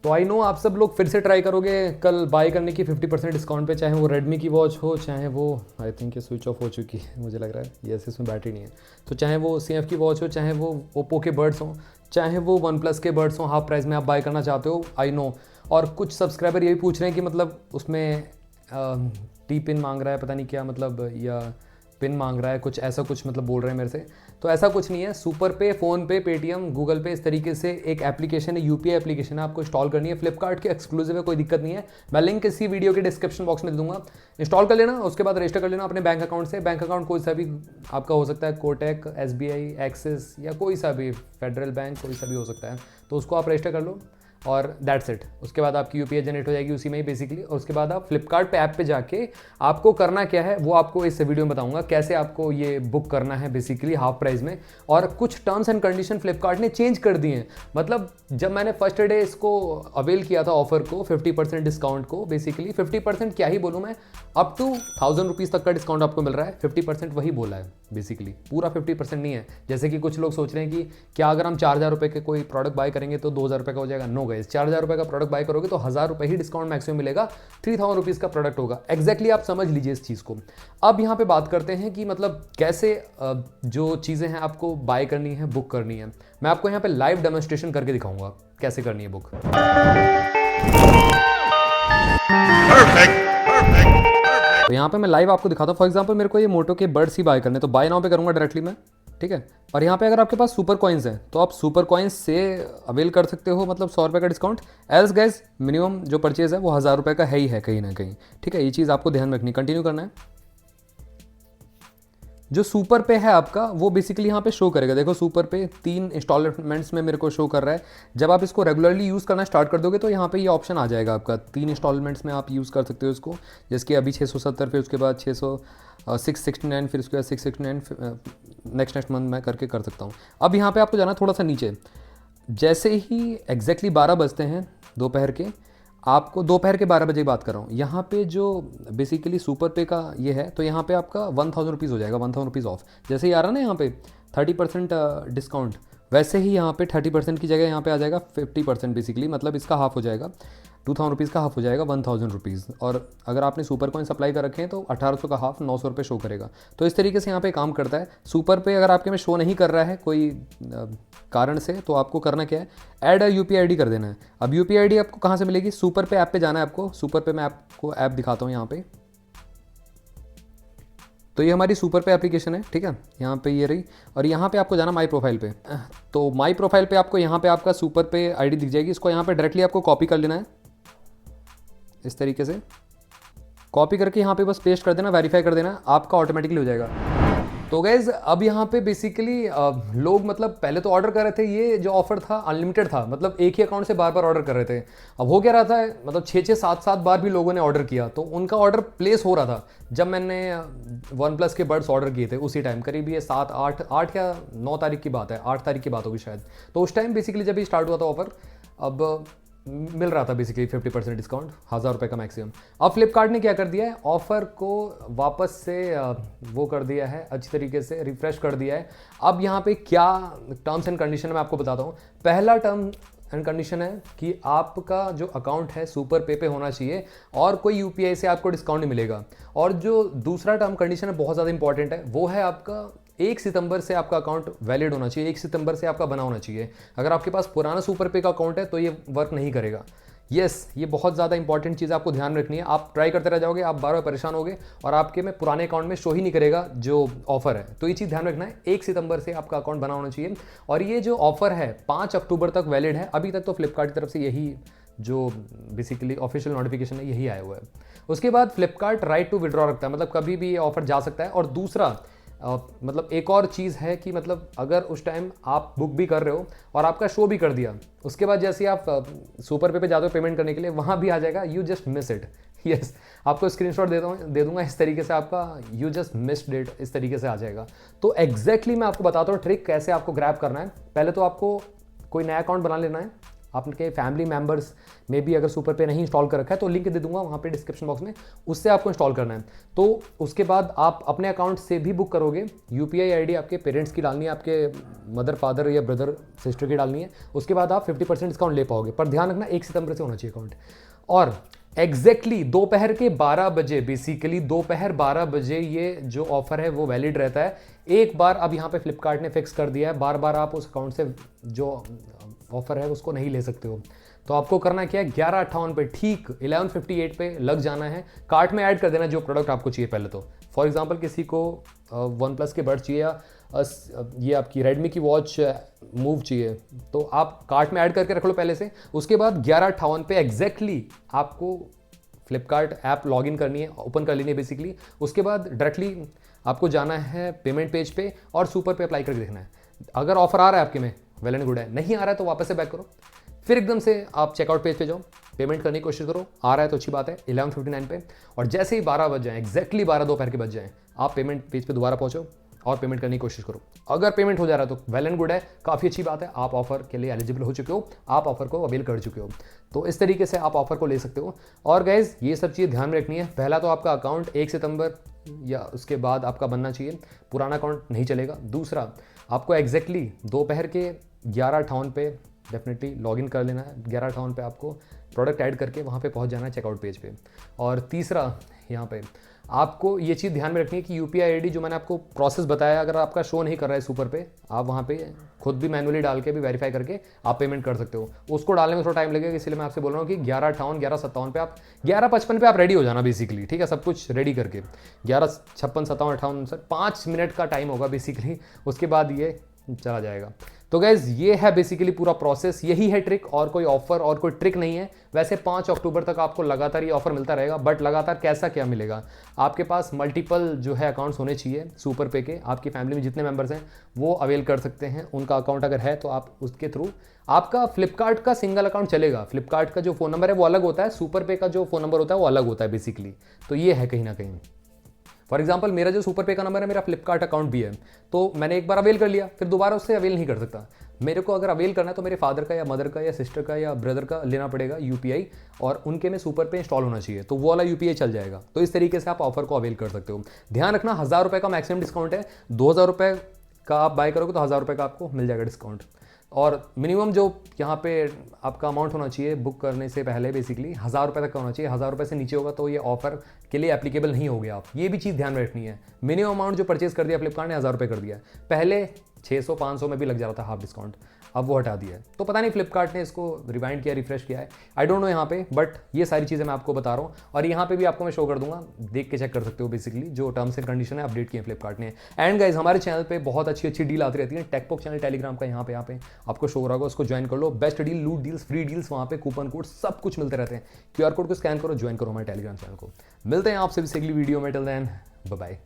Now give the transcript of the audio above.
तो I know आप सब लोग फिर से ट्राई करोगे कल बाय करने की 50% डिस्काउंट पे, चाहे वो रेडमी की वॉच हो, चाहे वो आई थिंक ये स्विच ऑफ हो चुकी है मुझे लग रहा है, यस इसमें बैटरी नहीं है, तो चाहे वो CF की वॉच हो, चाहे वो ओप्पो के बर्ड्स हो, चाहे वो वन प्लस के बर्ड्स हो, हाफ प्राइस में आप बाय करना चाहते हो, आई नो। और कुछ सब्सक्राइबर यही पूछ रहे हैं कि मतलब उसमें टी पिन मांग रहा है, पता नहीं क्या मतलब, या पिन मांग रहा है, कुछ ऐसा कुछ मतलब बोल रहे हैं मेरे से। तो ऐसा कुछ नहीं है, सुपर पे, फ़ोन पे, पेटीएम, गूगल पे, इस तरीके से एक एप्लीकेशन है, यूपीआई एप्लीकेशन है, आपको इंस्टॉल करनी है। फ्लिपकार्ट के एक्सक्लूसिव है, कोई दिक्कत नहीं है। मैं लिंक इसी वीडियो के डिस्क्रिप्शन बॉक्स में दे दूंगा, इंस्टॉल कर लेना। उसके बाद रजिस्टर कर लेना अपने बैंक अकाउंट से। बैंक अकाउंट कोई सा भी आपका हो सकता है, कोटक, SBI, एक्सिस, या कोई सा भी फेडरल बैंक, कोई सा भी हो सकता है, तो उसको आप रजिस्टर कर लो और दैट्स इट। उसके बाद आपकी यूपीआई जनरेट हो जाएगी उसी में ही बेसिकली। और उसके बाद आप फ्लिपकार्ट पे ऐप पे जाके आपको करना क्या है वो आपको इस वीडियो में बताऊंगा, कैसे आपको ये बुक करना है बेसिकली हाफ प्राइस में। और कुछ टर्म्स एंड कंडीशन फ्लिपकार्ट ने चेंज कर दिए हैं। मतलब जब मैंने फर्स्ट डे इसको अवेल किया था ऑफर को, 50% डिस्काउंट को, बेसिकली 50% क्या ही बोलूँ मैं, अप टू 1000 रुपीज़ तक का डिस्काउंट आपको मिल रहा है। 50% वही बोला है बेसिकली, पूरा 50% नहीं है। जैसे कि कुछ लोग सोच रहे हैं कि क्या अगर हम 4000 रुपये के कोई प्रोडक्ट बाय करेंगे तो 2000 रुपये का हो जाएगा। नो गाइस, 4000 रुपये का प्रोडक्ट बाय करोगे तो 1000 रुपये ही डिस्काउंट मैक्सिमम मिलेगा, 3000 रुपीज़ का प्रोडक्ट होगा। एग्जैक्टली आप समझ लीजिए इस चीज़ को। अब यहाँ पे बात करते हैं कि मतलब कैसे जो चीज़ें हैं आपको बाय करनी है, बुक करनी है। मैं आपको यहाँ पे लाइव डेमोन्स्ट्रेशन करके दिखाऊंगा कैसे करनी है बुक। तो यहाँ पे मैं लाइव आपको दिखाता हूँ। फॉर एग्जांपल मेरे को ये मोटो के बर्ड्स ही बाय करने, तो बाय नाउ पे करूँगा डायरेक्टली मैं, ठीक है। और यहाँ पे अगर आपके पास सुपर कॉइन्स हैं तो आप सुपर कॉइन्स से अवेल कर सकते हो, मतलब 100 रुपये का डिस्काउंट। एल्स गाइस मिनिमम जो परचेज है वो 1000 रुपये का है ही है कहीं ना कहीं, ठीक है। ये चीज़ आपको ध्यान रखनी, कंटिन्यू करना है। जो सुपर पे है आपका वो बेसिकली यहाँ पे शो करेगा। देखो सुपर पे 3 इंस्टॉलमेंट्स में मेरे को शो कर रहा है। जब आप इसको रेगुलरली यूज़ करना स्टार्ट कर दोगे तो यहाँ पे ये ऑप्शन आ जाएगा आपका, 3 इंस्टॉलमेंट्स में आप यूज़ कर सकते हो इसको। जैसे अभी 670, फिर उसके बाद 669, फिर उसके बाद 669, नेक्स्ट मंथ मैं करके कर सकता हूँ। अब यहाँ पर आपको जाना थोड़ा सा नीचे। जैसे ही एग्जैक्टली 12 बजते हैं दोपहर के, आपको दोपहर के 12 बजे की बात कर रहा हूँ, यहाँ पे जो बेसिकली सुपर पे का ये है, तो यहाँ पे आपका 1000 रुपीज़ हो जाएगा, 1000 रुपीज़ ऑफ। जैसे ही आ रहा ना यहाँ पे 30% डिस्काउंट, वैसे ही यहाँ पे 30% की जगह यहाँ पे आ जाएगा 50% बेसिकली, मतलब इसका हाफ हो जाएगा, 2000 रुपीज़ का हाफ हो जाएगा 1000 रुपीज़। और अगर आपने सुपर कॉइन सप्लाई कर रखे हैं तो 1800 का हाफ 900 रुपये शो करेगा। तो इस तरीके से यहाँ पे काम करता है। सुपर पे अगर आपके में शो नहीं कर रहा है कोई कारण से, तो आपको करना क्या है, ऐड UPI ID कर देना है। अब UPI ID आपको कहाँ से मिलेगी, सुपर पे ऐप पे जाना है आपको। सुपर पे मैं आपको ऐप दिखाता हूँ यहाँ पे। तो ये हमारी सुपर पे एप्लीकेशन है, ठीक है, यहाँ पे ये रही। और यहाँ पे आपको जाना माई प्रोफाइल पे। तो माई प्रोफाइल पे आपको यहाँ पे आपका सुपर पे ID दिख जाएगी। इसको यहाँ पे डायरेक्टली आपको कॉपी कर लेना है, इस तरीके से कॉपी करके यहाँ पे बस पेस्ट कर देना, वेरीफाई कर देना, आपका ऑटोमेटिकली हो जाएगा। तो गाइज अब यहाँ पे बेसिकली लोग मतलब पहले तो ऑर्डर कर रहे थे, ये जो ऑफर था अनलिमिटेड था, मतलब एक ही अकाउंट से बार बार ऑर्डर कर रहे थे। अब हो क्या रहा था, मतलब 6-7 बार भी लोगों ने ऑर्डर किया, तो उनका ऑर्डर प्लेस हो रहा था। जब मैंने वन प्लस के बर्ड्स ऑर्डर किए थे उसी टाइम, करीब ये 7-8 या 9 तारीख की बात है, 8 तारीख की बात होगी शायद। तो उस टाइम बेसिकली जब ये स्टार्ट हुआ था ऑफर, अब मिल रहा था बेसिकली 50% डिस्काउंट, 1000 रुपये का मैक्सिमम। अब फ्लिपकार्ट ने क्या कर दिया है, ऑफर को वापस से वो कर दिया है, अच्छी तरीके से रिफ्रेश कर दिया है। अब यहाँ पे क्या टर्म्स एंड कंडीशन मैं आपको बताता हूँ। पहला टर्म एंड कंडीशन है कि आपका जो अकाउंट है सुपर पे होना चाहिए और कोई UPI से आपको डिस्काउंट नहीं मिलेगा। और जो दूसरा टर्म कंडीशन है बहुत ज़्यादा इंपॉर्टेंट है, वो है आपका 1 सितंबर से आपका अकाउंट वैलिड होना चाहिए, 1 सितंबर से आपका बना होना चाहिए। अगर आपके पास पुराना सुपर पे का अकाउंट है तो ये वर्क नहीं करेगा। यस, ये बहुत ज़्यादा इंपॉर्टेंट चीज़ आपको ध्यान रखनी है। आप ट्राई करते रह जाओगे, आप बार बार परेशान होगे और आपके में पुराने अकाउंट में शो ही नहीं करेगा जो ऑफर है। तो ये चीज़ ध्यान रखना है, 1 सितंबर से आपका अकाउंट बना होना चाहिए। और ये जो ऑफर है 5 अक्टूबर तक वैलिड है। अभी तक तो फ्लिपकार्ट की तरफ से यही जो बेसिकली ऑफिशियल नोटिफिकेशन है यही आया हुआ है। उसके बाद फ्लिपकार्ट राइट टू विड्रॉ रखता है, मतलब कभी भी ये ऑफर जा सकता है। और दूसरा मतलब एक और चीज़ है कि मतलब अगर उस टाइम आप बुक भी कर रहे हो और आपका शो भी कर दिया, उसके बाद जैसे आप सुपर पे जाते हो पेमेंट करने के लिए, वहाँ भी आ जाएगा you just miss it. Yes, आपको स्क्रीनशॉट दे दूंगा इस तरीके से, आपका यू जस्ट मिस्ड इट इस तरीके से आ जाएगा। तो एग्जैक्टली मैं आपको बताता हूँ ट्रिक कैसे आपको ग्रैब करना है। पहले तो आपको कोई नया अकाउंट बना लेना है, आपके फैमिली मेम्बर्स में भी अगर सुपर पे नहीं इंस्टॉल कर रखा है तो लिंक दे दूंगा वहाँ पे डिस्क्रिप्शन बॉक्स में, उससे आपको इंस्टॉल करना है। तो उसके बाद आप अपने अकाउंट से भी बुक करोगे, UPI ID आपके पेरेंट्स की डालनी है, आपके मदर फादर या ब्रदर सिस्टर की डालनी है, उसके बाद आप 50% डिस्काउंट ले पाओगे। पर ध्यान रखना 1 सितंबर से होना चाहिए अकाउंट। और एग्जैक्टली दोपहर के 12 बजे, बेसिकली दोपहर 12 बजे ये जो ऑफर है वो वैलिड रहता है। एक बार अब यहाँ पे फ्लिपकार्ट ने फिक्स कर दिया है, बार बार आप उस अकाउंट से जो ऑफर है उसको नहीं ले सकते हो। तो आपको करना क्या है, 11:58 पे ठीक 11:58 पे लग जाना है, कार्ट में ऐड कर देना जो प्रोडक्ट आपको चाहिए पहले तो। फॉर एग्जांपल किसी को OnePlus के बड्स चाहिए या ये आपकी रेडमी की वॉच मूव चाहिए, तो आप कार्ट में ऐड करके रख लो पहले से। उसके बाद 11:58 पे एग्जैक्टली आपको फ्लिपकार्ट ऐप लॉगिन करनी है, ओपन कर लेनी है बेसिकली। उसके बाद डायरेक्टली आपको जाना है पेमेंट पेज पे और सुपर पे अप्लाई करके देखना है। अगर ऑफर आ रहा है आपके में, वेल एंड गुड है, नहीं आ रहा है तो वापस से बैक करो, फिर एकदम से आप चेकआउट पेज पे जाओ, पेमेंट करने की कोशिश करो, आ रहा है तो अच्छी बात है 11:59 पे। और जैसे ही 12 बज जाए, एग्जैक्टली 12 दोपहर के बज जाए, आप पेमेंट पेज पे दोबारा पहुंचो और पेमेंट करने की कोशिश करो। अगर पेमेंट हो जा रहा है तो वेल एंड गुड है, काफ़ी अच्छी बात है, आप ऑफर के लिए एलिजिबल हो चुके हो, आप ऑफर को अवेल कर चुके हो। तो इस तरीके से आप ऑफर को ले सकते हो। और गाइज ये सब चीज़ ध्यान में रखनी है। पहला तो आपका अकाउंट 1 सितंबर या उसके बाद आपका बनना चाहिए, पुराना अकाउंट नहीं चलेगा। दूसरा, आपको एग्जैक्टली दोपहर के 11:58 पे डेफिनेटली लॉगिन कर लेना है। 11:58 पे आपको प्रोडक्ट ऐड करके वहाँ पे पहुँच जाना है चेकआउट पेज पे। और तीसरा, यहाँ पे आपको ये चीज़ ध्यान में रखनी है कि UPI ID जो मैंने आपको प्रोसेस बताया, अगर आपका शो नहीं कर रहा है सुपर पे, आप वहाँ पे खुद भी मैनुअली डाल के भी वेरीफाई करके आप पेमेंट कर सकते हो। उसको डालने में थोड़ा टाइम लगेगा, इसलिए मैं आपसे बोल रहा हूँ कि 11:58, 11:57 पे आप 11:55 पे आप रेडी हो जाना बेसिकली, ठीक है, सब कुछ रेडी करके। 11:56, 57, 58 सर 5 मिनट का टाइम होगा बेसिकली, उसके बाद ये चला जाएगा। तो गाइज ये है बेसिकली पूरा प्रोसेस, यही है ट्रिक, और कोई ऑफर और कोई ट्रिक नहीं है। वैसे 5 अक्टूबर तक आपको लगातार ये ऑफर मिलता रहेगा, बट लगातार कैसा क्या मिलेगा, आपके पास मल्टीपल जो है अकाउंट्स होने चाहिए सुपर पे के। आपकी फैमिली में जितने मेंबर्स हैं वो अवेल कर सकते हैं, उनका अकाउंट अगर है तो आप उसके थ्रू, आपका फ्लिपकार्ट का सिंगल अकाउंट चलेगा। फ्लिपकार्ट का जो फ़ोन नंबर है वो अलग होता है, सुपर पे का जो फ़ोन नंबर होता है वो अलग होता है बेसिकली। तो ये है कहीं ना कहीं। फॉर एग्जाम्पल मेरा जो सुपर पे का नंबर है, मेरा फ्लिपकार्ट अकाउंट भी है, तो मैंने एक बार अवेल कर लिया, फिर दोबारा उससे अवेल नहीं कर सकता। मेरे को अगर अवेल करना है तो मेरे फादर का या मदर का या सिस्टर का या ब्रदर का लेना पड़ेगा UPI, और उनके में सुपर पे इंस्टॉल होना चाहिए, तो वो वाला UPI चल जाएगा। तो इस तरीके से आप ऑफर को अवेल कर सकते हो। ध्यान रखना 1000 रुपये का मैक्सिमम डिस्काउंट है, 2000 रुपये का आप बाय करोगे तो 1000 रुपये का आपको मिल जाएगा डिस्काउंट। और मिनिमम जो यहाँ पे आपका अमाउंट होना चाहिए बुक करने से पहले बेसिकली 1000 रुपये तक का होना चाहिए। 1000 रुपये से नीचे होगा तो ये ऑफर के लिए एप्लीकेबल नहीं होगे आप, ये भी चीज़ ध्यान में रखनी है। मिनिमम अमाउंट जो परचेज कर दिया फ्लिपकार्ट ने 1000 रुपये कर दिया, पहले 600 500 में भी लग जा रहा था हाफ डिस्काउंट, अब वो हटा दिया है। तो पता नहीं फ्लिपकार्ट ने इसको रिवाइंड किया, रिफ्रेश किया है, आई डोंट नो यहाँ पे, बट ये सारी चीज़ें मैं आपको बता रहा हूँ। और यहाँ पे भी आपको मैं शो कर दूंगा, देख के चेक कर सकते हो बेसिकली, जो टर्म्स एंड कंडीशन है अपडेट किए फ्लिपकार्ट ने। एंड गाइज हमारे चैनल पे बहुत अच्छी अच्छी डील आती रहती है, टेकपॉक चैनल टेलीग्राम का यहाँ पे आपको शो हो रहा होगा, उसको ज्वाइन कर लो। बेस्ट डील, लूट डील्स, फ्री डील्स, वहाँ पे कूपन कोड सब कुछ मिलते रहते हैं। QR कोड को स्कैन करो, ज्वाइन करो हमारे टेलीग्राम चैनल को। मिलते हैं आपसे भी अगली वीडियो में, टिल देन बाय बाय।